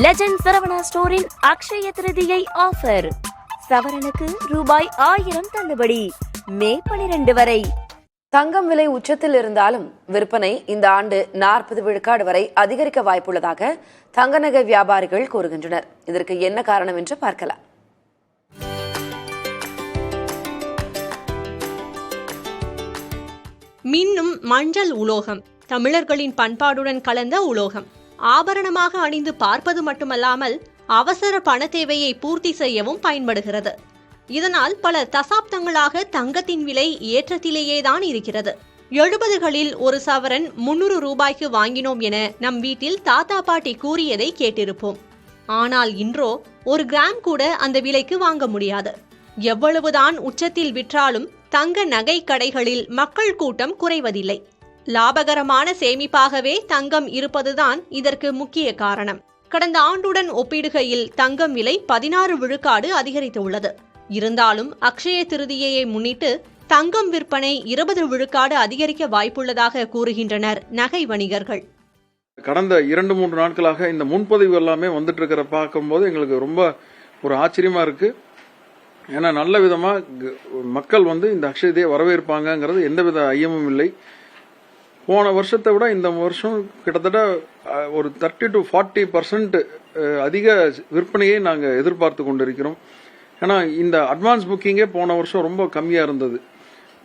Legend Saravana ஸ்டோரின் Akshaya Tritiya offer. சவரனுக்கு ரூபாய் 1000 தள்ளுபடி. மே 12 வரை. தங்கம் விலை உச்சத்தில் இருந்தாலும் விற்பனை இந்த ஆண்டு 40 விழுக்காடு வரை அதிகரிக்க வாய்ப்புள்ளதாக தங்க நகை வியாபாரிகள் கூறுகின்றனர். இதற்கு என்ன காரணம் என்று பார்க்கலாம். மின்னும் மஞ்சள் உலோகம் தமிழர்களின் பண்பாடுடன் கலந்த உலோகம். ஆபரணமாக அணிந்து பார்ப்பது மட்டுமல்லாமல் அவசர பண தேவையை பூர்த்தி செய்யவும் பயன்படுகிறது. இதனால் பல தசாப்தங்களாக தங்கத்தின் விலை ஏற்றத்திலேயேதான் இருக்கிறது. 70களில் ஒரு சவரன் 300 ரூபாய்க்கு வாங்கினோம் என நம் வீட்டில் தாத்தா பாட்டி கூறியதை கேட்டிருப்போம். ஆனால் இன்றோ 1 கிராம் கூட அந்த விலைக்கு வாங்க முடியாது. எவ்வளவுதான் உச்சத்தில் விற்றாலும் தங்க நகை கடைகளில் மக்கள் கூட்டம் குறைவதில்லை. லாபகரமான சேமிப்பாகவே தங்கம் இருப்பதுதான் இதற்கு முக்கிய காரணம். கடந்த ஆண்டுடன் ஒப்பிடுகையில் தங்கம் விலை 16 விழுக்காடு அதிகரித்துள்ளது. இருந்தாலும் அக்ஷய திருதியை முன்னிட்டு தங்கம் விற்பனை 20 விழுக்காடு அதிகரிக்க வாய்ப்புள்ளதாக கூறுகின்றனர் நகை வணிகர்கள். கடந்த 2-3 நாட்களாக இந்த முன்பதிவு எல்லாமே வந்துட்டு இருக்கிற பார்க்கும்போது எங்களுக்கு ரொம்ப ஒரு ஆச்சரியமா இருக்கு. ஏன்னா நல்ல விதமா மக்கள் இந்த அக்ஷயத்தையை வரவேற்பாங்கிறது எந்தவித ஐயமும் இல்லை. போன வருஷத்தை விட இந்த வருஷம் கிட்டத்தட்ட ஒரு 30 to 40% அதிக விற்பனையை நாங்கள் எதிர்பார்த்து கொண்டிருக்கிறோம். ஏன்னா இந்த அட்வான்ஸ் புக்கிங்கே போன வருஷம் ரொம்ப கம்மியாக இருந்தது.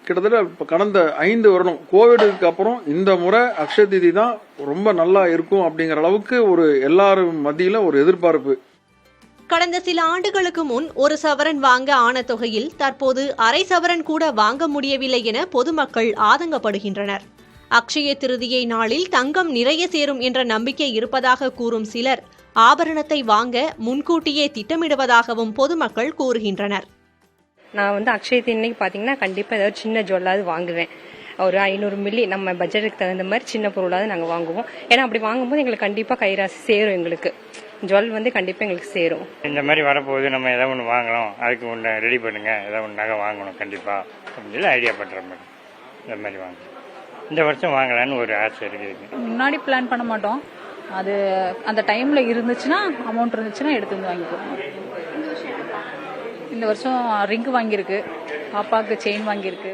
கிட்டத்தட்ட கடந்த 5 வருடம் கோவிடுக்கு அப்புறம் இந்த முறை அக்ஷய திதி தான் ரொம்ப நல்லா இருக்கும் அப்படிங்கிற அளவுக்கு ஒரு எல்லாரும் மத்தியில ஒரு எதிர்பார்ப்பு. கடந்த சில ஆண்டுகளுக்கு முன் 1 சவரன் வாங்க ஆன தொகையில் தற்போது அரை சவரன் கூட வாங்க முடியவில்லை என பொதுமக்கள் ஆதங்கப்படுகின்றனர். அக்ஷய திருதியை நாளில் தங்கம் நிறைய சேரும் என்ற நம்பிக்கை இருப்பதாக கூறும் சிலர் ஆபரணத்தை வாங்க முன்கூட்டியே திட்டமிடுவதாகவும் பொதுமக்கள் கூறுகின்றனர். நான் அக்ஷய இன்னைக்கு பாத்தீங்கன்னா கண்டிப்பா ஏதாவது சின்ன ஜுவல்லாவது வாங்குவேன். ஒரு 500 மில்லி நம்ம பட்ஜெட்டுக்கு தகுந்த மாதிரி சின்ன பொருளாவது நாங்கள் வாங்குவோம். ஏன்னா அப்படி வாங்கும்போது எங்களுக்கு கண்டிப்பா கைராசி சேரும். எங்களுக்கு ஜுவல் கண்டிப்பா எங்களுக்கு சேரும். இந்த மாதிரி வரப்போகுது, நம்ம ஏதாவது ஒன்று வாங்கணும், அதுக்கு ஒன்று ரெடி பண்ணுங்க, ஏதாவது ஒன்று நகை வாங்கணும் கண்டிப்பா அப்படின்னு சொல்லி ஐடியா பண்றேன் மேடம். இந்த மாதிரி வாங்க இந்த வருஷம் வாங்கலான்னு ஒரு ஆசை இருக்குது. முன்னாடி பிளான் பண்ண மாட்டோம். அது அந்த டைம்ல இருந்துச்சுன்னா அமௌண்ட் இருந்துச்சுன்னா எடுத்து வந்து வாங்கிக்குவோம். இந்த வருஷம் ரிங் வாங்கியிருக்கு, பாப்பாவுக்கு செயின் வாங்கியிருக்கு.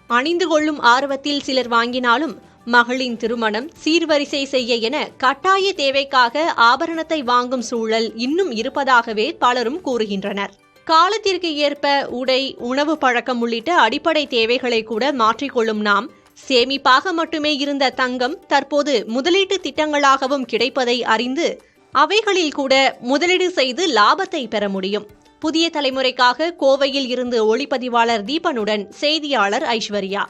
அணிந்து கொள்ளும் ஆர்வத்தில் சிலர் வாங்கினாலும் மகளின் திருமணம் சீர்வரிசை செய்ய என கட்டாய தேவைக்காக ஆபரணத்தை வாங்கும் சூழல் இன்னும் இருப்பதாகவே பலரும் கூறுகின்றனர். காலத்திற்கு ஏற்ப உடை, உணவு பழக்கம் உள்ளிட்ட அடிப்படை தேவைகளை கூட மாற்றிக்கொள்ளும் நாம் சேமிப்பாக மட்டுமே இருந்த தங்கம் தற்போது முதலீட்டு திட்டங்களாகவும் கிடைப்பதை அறிந்து அவைகளில் கூட முதலீடு செய்து லாபத்தை பெற முடியும். புதிய தலைமுறைக்காக கோவையில் இருந்து ஒளிப்பதிவாளர் தீபனுடன் செய்தியாளர் ஐஸ்வர்யா.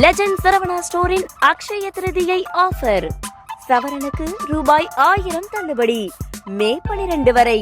லெஜண்ட் சரவணா ஸ்டோரின் அக்ஷய திருதியை ஆஃபர். சவரனுக்கு ரூபாய் 1000 தள்ளுபடி. மே 12 வரை.